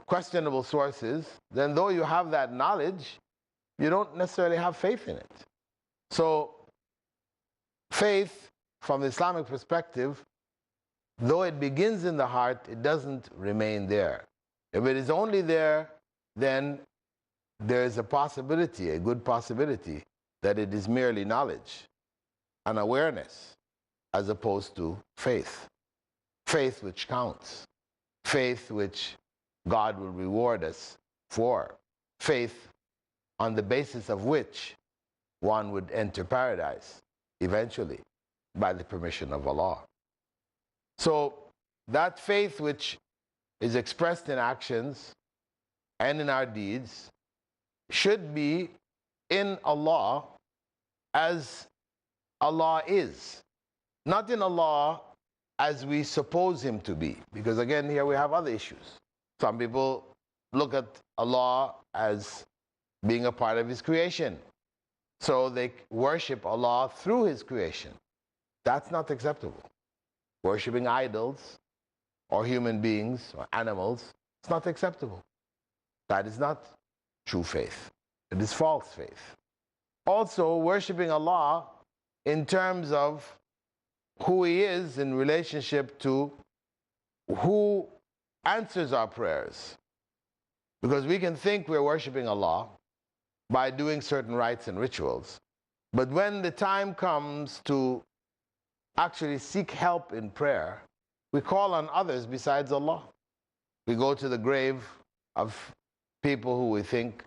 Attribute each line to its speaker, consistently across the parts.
Speaker 1: questionable sources, then though you have that knowledge, you don't necessarily have faith in it. So faith, from the Islamic perspective, though it begins in the heart, it doesn't remain there. If it is only there, then there is a possibility, a good possibility, that it is merely knowledge and awareness as opposed to faith. Faith which counts. Faith which God will reward us for. Faith on the basis of which one would enter paradise eventually by the permission of Allah. So that faith which is expressed in actions and in our deeds should be in Allah as Allah is, not in Allah as we suppose Him to be. Because again, here we have other issues. Some people look at Allah as being a part of His creation, so they worship Allah through His creation. That's not acceptable. Worshipping idols or human beings or animals, it's not acceptable. That is not true faith. It is false faith. Also, worshipping Allah in terms of who He is in relationship to who answers our prayers. Because we can think we're worshipping Allah by doing certain rites and rituals, but when the time comes to actually seek help in prayer, we call on others besides Allah. We go to the grave of people who we think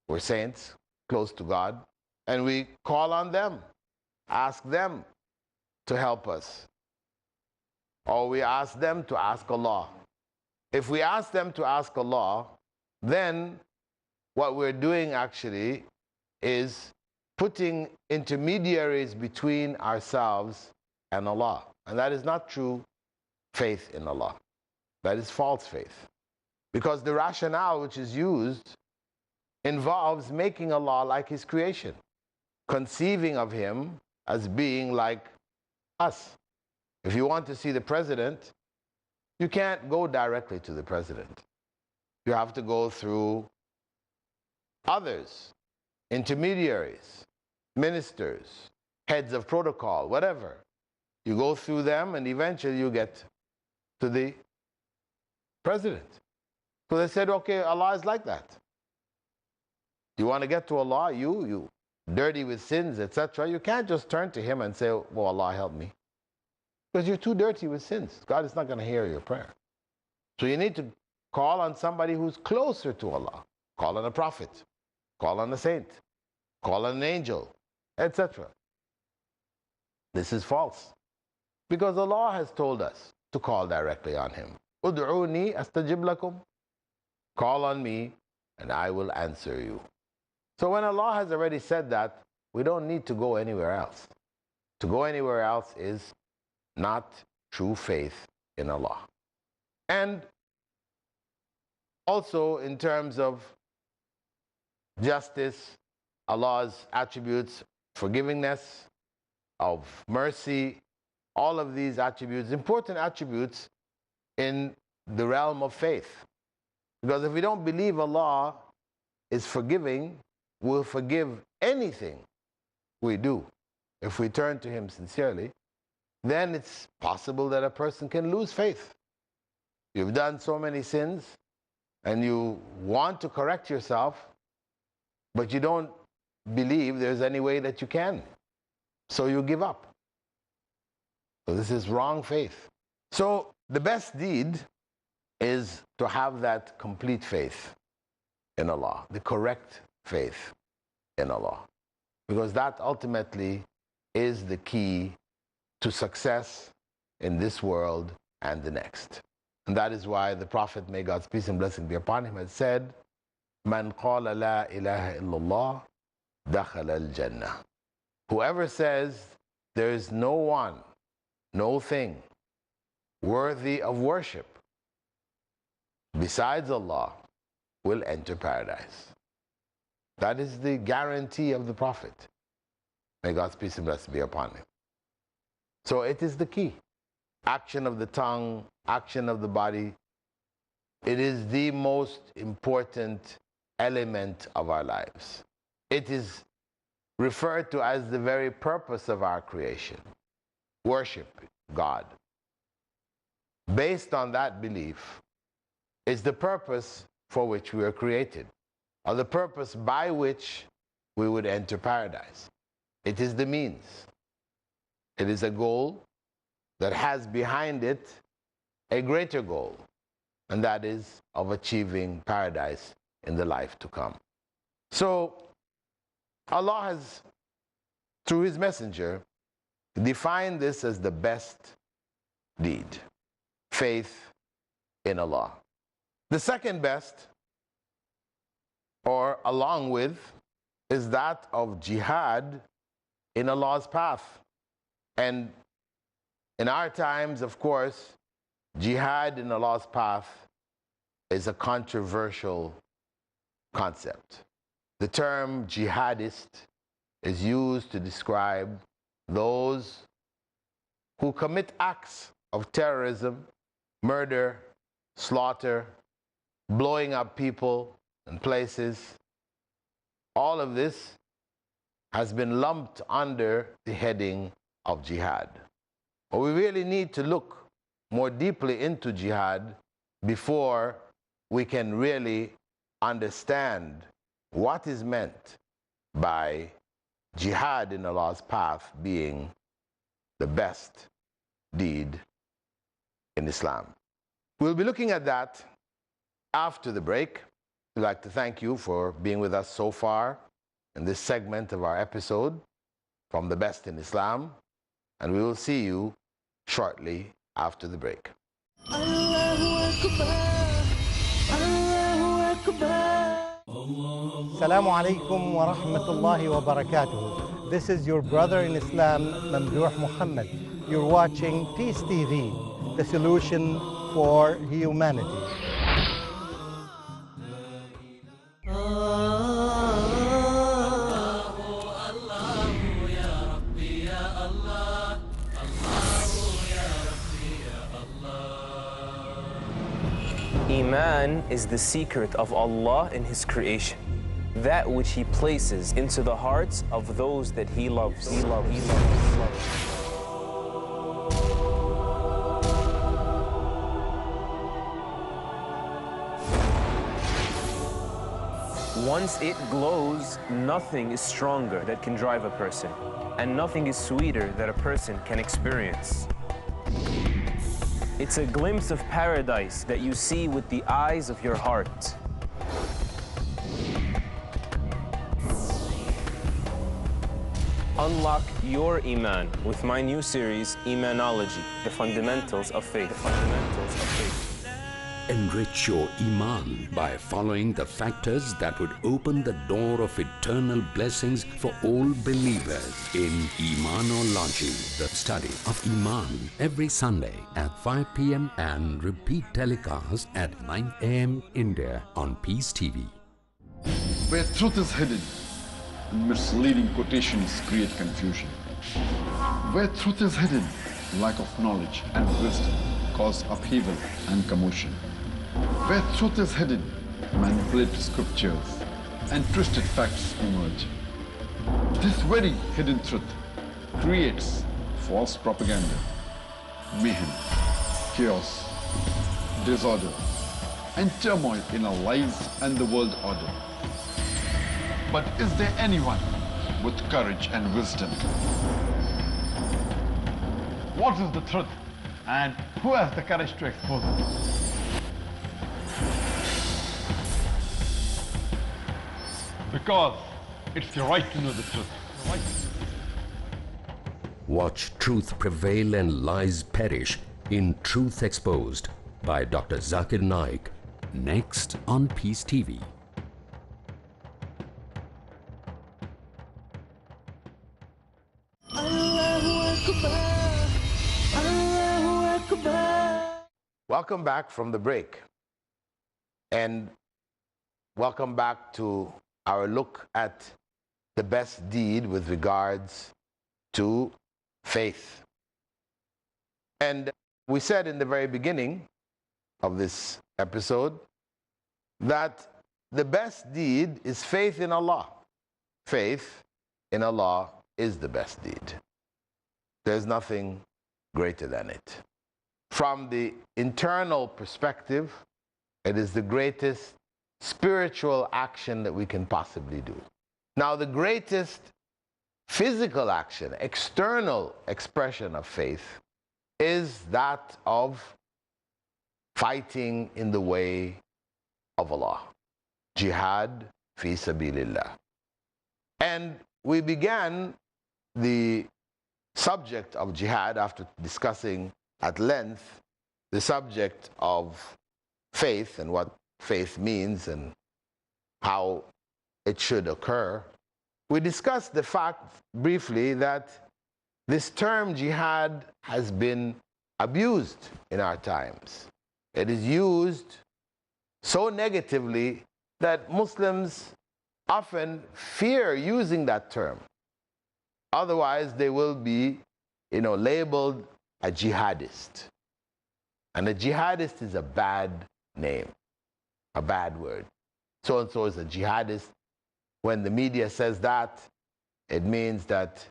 Speaker 1: were saints, close to God, and we call on them, ask them to help us. Or we ask them to ask Allah. If we ask them to ask Allah, then what we're doing actually is putting intermediaries between ourselves and Allah. And that is not true faith in Allah. That is false faith. Because the rationale which is used involves making Allah like His creation, conceiving of Him as being like us. If you want to see the president, you can't go directly to the president. You have to go through others, intermediaries, ministers, heads of protocol, whatever. You go through them and eventually you get to the president. So they said, okay, Allah is like that. You want to get to Allah, you dirty with sins, etc. You can't just turn to Him and say, oh, Allah help me. Because you're too dirty with sins. God is not going to hear your prayer. So you need to call on somebody who's closer to Allah. Call on a prophet. Call on a saint. Call on an angel, etc. This is false. Because Allah has told us to call directly on Him. Ud'uni astajib lakum. Call on me and I will answer you. So when Allah has already said that, we don't need to go anywhere else. To go anywhere else is not true faith in Allah. And also in terms of justice, Allah's attributes, forgivingness, of mercy, all of these attributes, important attributes in the realm of faith. Because if we don't believe Allah is forgiving, we'll forgive anything we do. If we turn to Him sincerely, then it's possible that a person can lose faith. You've done so many sins and you want to correct yourself, but you don't believe there's any way that you can. So you give up. So this is wrong faith. So the best deed is to have that complete faith in Allah, the correct faith in Allah. Because that ultimately is the key to success in this world and the next. And that is why the Prophet, may God's peace and blessing be upon him, has said, Man qala la ilaha illallah, dakhala al-jannah. Whoever says there is no one, no thing worthy of worship besides Allah will enter paradise. That is the guarantee of the Prophet. May God's peace and blessing be upon him. So it is the key. Action of the tongue, action of the body, It is the most important element of our lives. It is referred to as the very purpose of our creation. Worship God. Based on that belief is the purpose for which we are created, or the purpose by which we would enter paradise. It is the means. It is a goal that has behind it a greater goal, and that is of achieving paradise in the life to come. So Allah has, through His messenger, defined this as the best deed, faith in Allah. The second best, or along with, is that of jihad in Allah's path. And in our times, of course, jihad in Allah's path is a controversial concept. The term jihadist is used to describe those who commit acts of terrorism, murder, slaughter, blowing up people and places. All of this has been lumped under the heading of jihad. But we really need to look more deeply into jihad before we can really understand what is meant by jihad in Allah's path being the best deed in Islam. We'll be looking at that after the break. We'd like to thank you for being with us so far in this segment of our episode from The Best in Islam, and we will see you shortly after the break.
Speaker 2: Assalamu alaikum wa rahmatullahi wa barakatuh. This is your brother in Islam, Mamdouh Muhammad. You're watching Peace TV, the solution for humanity.
Speaker 3: Iman is the secret of Allah in His creation, that which He places into the hearts of those that He loves. Once it glows, nothing is stronger that can drive a person, and nothing is sweeter that a person can experience. It's a glimpse of paradise that you see with the eyes of your heart. Unlock your Iman with my new series, Imanology, The Fundamentals of Faith.
Speaker 4: Enrich your Iman by following the factors that would open the door of eternal blessings for all believers in Imanology, the study of Iman, every Sunday at 5 p.m. and repeat telecast at 9 a.m. India on Peace TV.
Speaker 5: Where truth is hidden, misleading quotations create confusion. Where truth is hidden, lack of knowledge and wisdom cause upheaval and commotion. Where truth is hidden, manipulated scriptures and twisted facts emerge. This very hidden truth creates false propaganda, mayhem, chaos, disorder, and turmoil in our lives and the world order. But is there anyone with courage and wisdom? What is the truth, and who has the courage to expose it? Because it's your right to know the truth.
Speaker 4: Watch Truth Prevail and Lies Perish in Truth Exposed by Dr. Zakir Naik, next on Peace TV.
Speaker 1: Welcome back from the break, and welcome back to our look at the best deed with regards to faith. And we said in the very beginning of this episode that the best deed is faith in Allah. Faith in Allah is the best deed. There's nothing greater than it. From the internal perspective, it is the greatest spiritual action that we can possibly do. Now, the greatest physical action, external expression of faith, is that of fighting in the way of Allah. Jihad fi sabilillah. And we began the subject of jihad after discussing at length the subject of faith and what faith means and how it should occur. We discussed the fact briefly that this term jihad has been abused in our times. It is used so negatively that Muslims often fear using that term. Otherwise, they will be, labeled a jihadist. And a jihadist is a bad name, a bad word. So-and-so is a jihadist. When the media says that, it means that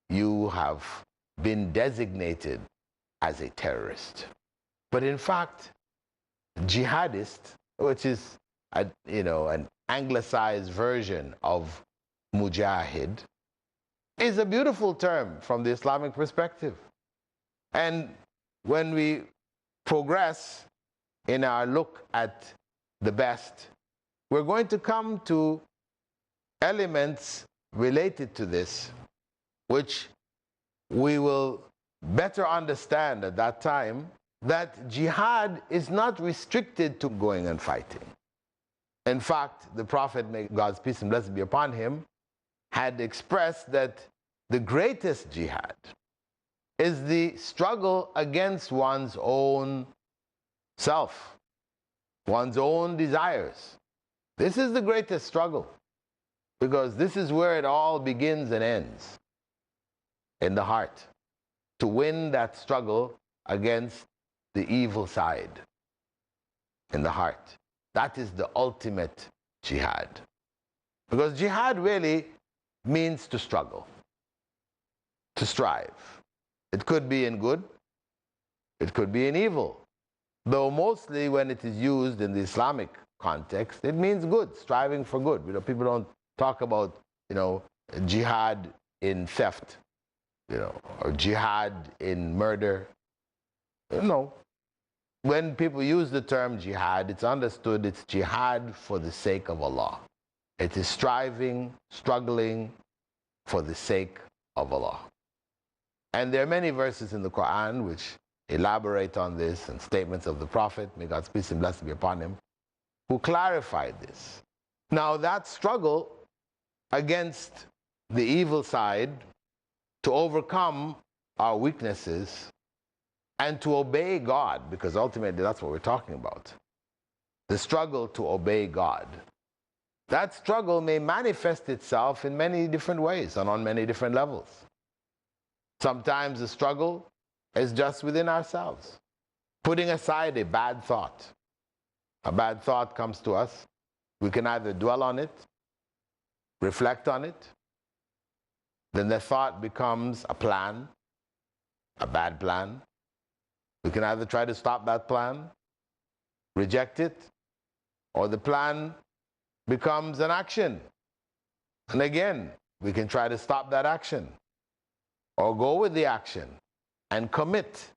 Speaker 1: you have been designated as a terrorist. But in fact, jihadist, which is an anglicized version of mujahid, is a beautiful term from the Islamic perspective. And when we progress in our look at the best, we're going to come to elements related to this, which we will better understand at that time, that jihad is not restricted to going and fighting. In fact, the Prophet, may God's peace and blessing be upon him, had expressed that the greatest jihad is the struggle against one's own self, one's own desires. This is the greatest struggle, because this is where it all begins and ends, in the heart. To win that struggle against the evil side, in the heart. That is the ultimate jihad. Because jihad really means to struggle, to strive. It could be in good, it could be in evil. Though mostly when it is used in the Islamic context, it means good, striving for good. People don't talk about, jihad in theft, or jihad in murder. No. When people use the term jihad, it's understood it's jihad for the sake of Allah. It is striving, struggling for the sake of Allah. And there are many verses in the Quran which elaborate on this, and statements of the Prophet, may God's peace and blessing be upon him, who clarified this. Now, that struggle against the evil side, to overcome our weaknesses and to obey God, because ultimately that's what we're talking about. The struggle to obey God. That struggle may manifest itself in many different ways and on many different levels. Sometimes the struggle is just within ourselves, putting aside a bad thought. A bad thought comes to us. We can either dwell on it, reflect on it, then the thought becomes a plan, a bad plan. We can either try to stop that plan, reject it, or the plan becomes an action. And again, we can try to stop that action, or go with the action and commit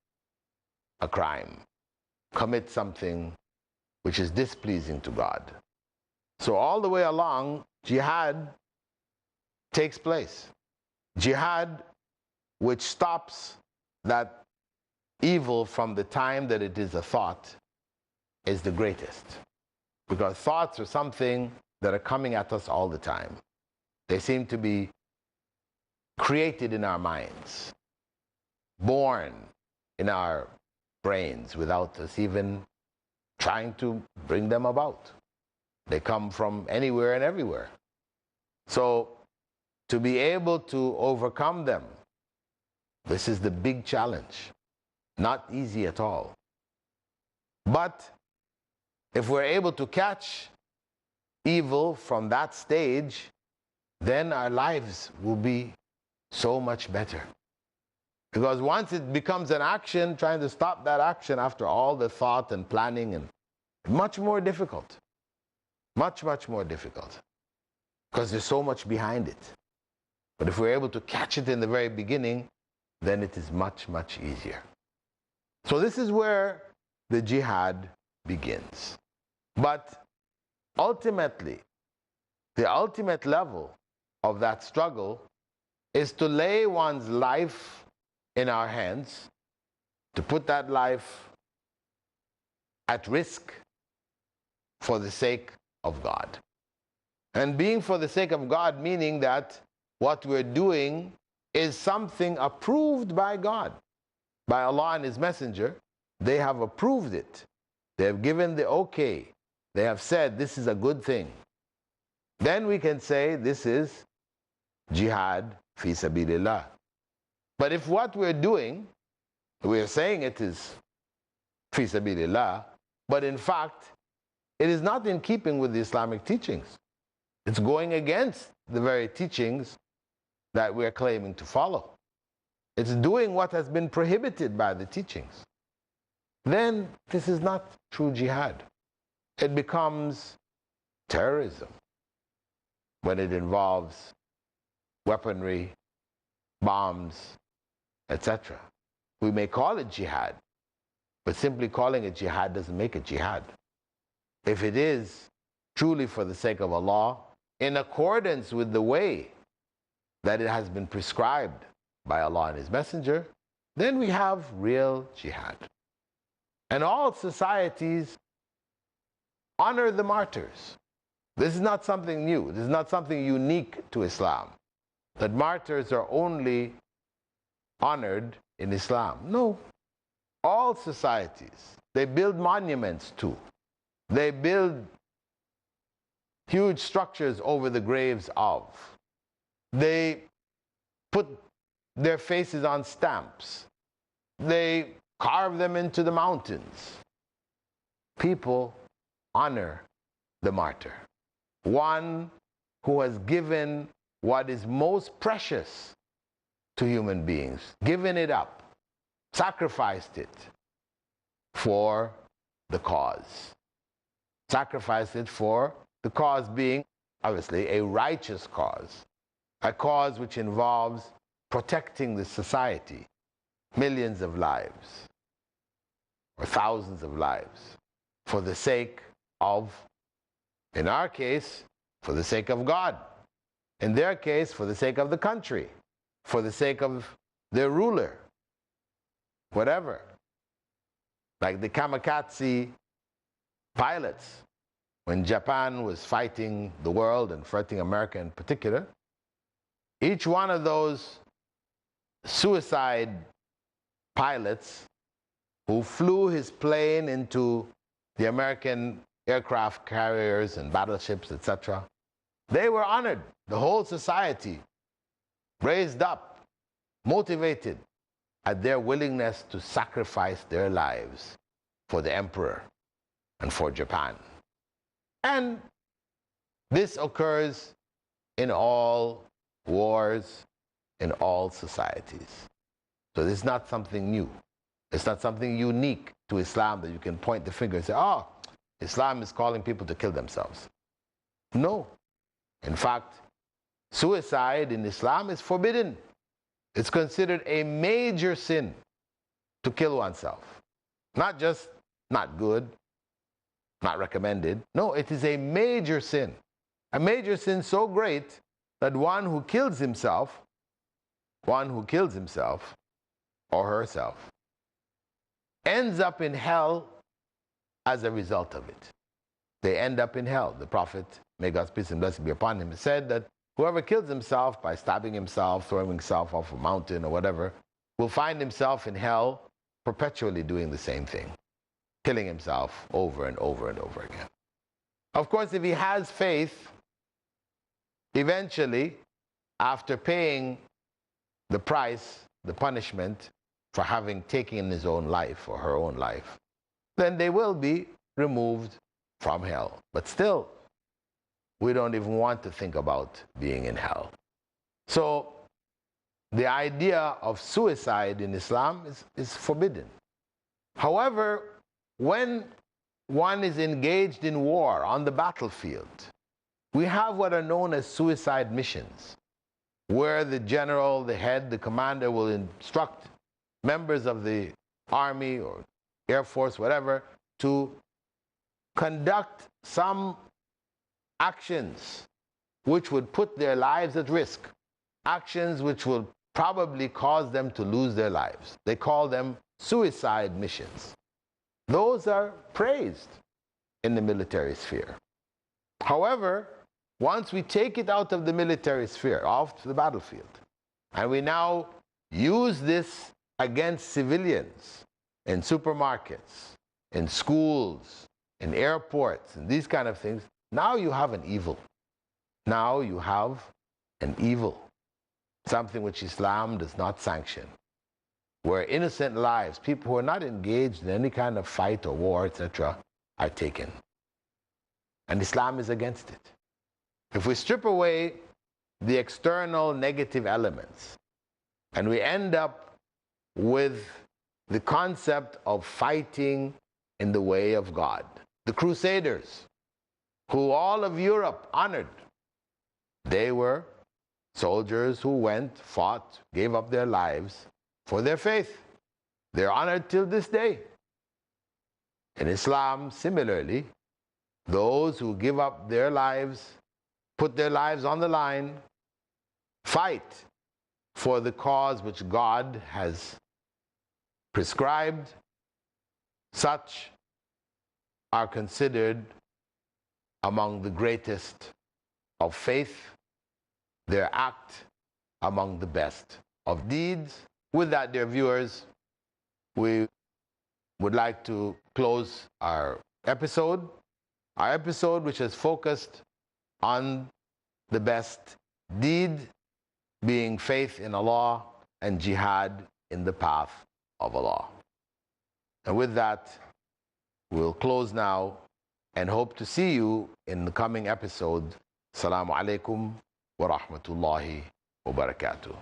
Speaker 1: a crime, commit something which is displeasing to God. So all the way along, jihad takes place. Jihad which stops that evil from the time that it is a thought is the greatest. Because thoughts are something that are coming at us all the time. They seem to be created in our minds, born in our brains without us even trying to bring them about. They come from anywhere and everywhere. So to be able to overcome them, this is the big challenge. Not easy at all. But If we're able to catch evil from that stage, then our lives will be so much better. Because once it becomes an action, trying to stop that action after all the thought and planning, and much more difficult. Much, much more difficult. Because there's so much behind it. But if we're able to catch it in the very beginning, then it is much, much easier. So this is where the jihad begins. But ultimately, the ultimate level of that struggle is to lay one's life in our hands, to put that life at risk for the sake of God. And being for the sake of God, meaning that what we're doing is something approved by God, by Allah and His Messenger. They have approved it. They have given the okay. They have said this is a good thing. Then we can say this is jihad fi sabilillah. But if what we're doing, we're saying it is fi sabilillah, but in fact, it is not in keeping with the Islamic teachings. It's going against the very teachings that we're claiming to follow. It's doing what has been prohibited by the teachings. Then this is not true jihad. It becomes terrorism when it involves weaponry, bombs, etc. We may call it jihad, but simply calling it jihad doesn't make it jihad. If it is truly for the sake of Allah, in accordance with the way that it has been prescribed by Allah and His Messenger, then we have real jihad. And all societies honor the martyrs. This is not something new. This is not something unique to Islam, that martyrs are only honored in Islam. No. All societies, they build monuments to. They build huge structures over the graves of. They put their faces on stamps. They carve them into the mountains. People honor the martyr, one who has given what is most precious to human beings, given it up, sacrificed it for the cause. Sacrificed it for the cause being, obviously, a righteous cause, a cause which involves protecting the society, millions of lives, or thousands of lives, for the sake of, in our case, for the sake of God. In their case, for the sake of the country, for the sake of their ruler, whatever. Like the kamikaze pilots, when Japan was fighting the world and fighting America in particular, each one of those suicide pilots who flew his plane into the American aircraft carriers and battleships, etc., they were honored. The whole society raised up, motivated at their willingness to sacrifice their lives for the emperor and for Japan. And this occurs in all wars, in all societies. So this is not something new. It's not something unique to Islam that you can point the finger and say, oh, Islam is calling people to kill themselves. No. In fact, suicide in Islam is forbidden. It's considered a major sin to kill oneself. Not just not good, not recommended. No, it is a major sin. A major sin so great that one who kills himself or herself ends up in hell as a result of it. They end up in hell. The Prophet, may God's peace and blessing be upon him, said that whoever kills himself by stabbing himself, throwing himself off a mountain or whatever, will find himself in hell perpetually doing the same thing, killing himself over and over and over again. Of course, if he has faith, eventually, after paying the price, the punishment for having taken his own life or her own life, then they will be removed from hell. But still, we don't even want to think about being in hell. So the idea of suicide in Islam is forbidden. However, when one is engaged in war on the battlefield, we have what are known as suicide missions, where the general, the head, the commander will instruct members of the army or air force, whatever, to conduct some actions which would put their lives at risk, actions which will probably cause them to lose their lives. They call them suicide missions. Those are praised in the military sphere. However, once we take it out of the military sphere, off to the battlefield, and we now use this against civilians in supermarkets, in schools, in airports, and these kind of things, now you have an evil. Now you have an evil, something which Islam does not sanction, where innocent lives, people who are not engaged in any kind of fight or war, etc., are taken. And Islam is against it. If we strip away the external negative elements, and we end up with the concept of fighting in the way of God, the Crusaders, who all of Europe honored, they were soldiers who went, fought, gave up their lives for their faith. They're honored till this day. In Islam, similarly, those who give up their lives, put their lives on the line, fight for the cause which God has prescribed, such are considered among the greatest of faith, their act among the best of deeds. With that, dear viewers, we would like to close our episode which is focused on the best deed, being faith in Allah and jihad in the path of Allah. And with that, we'll close now and hope to see you in the coming episode. Assalamu alaikum wa rahmatullahi wa barakatuh.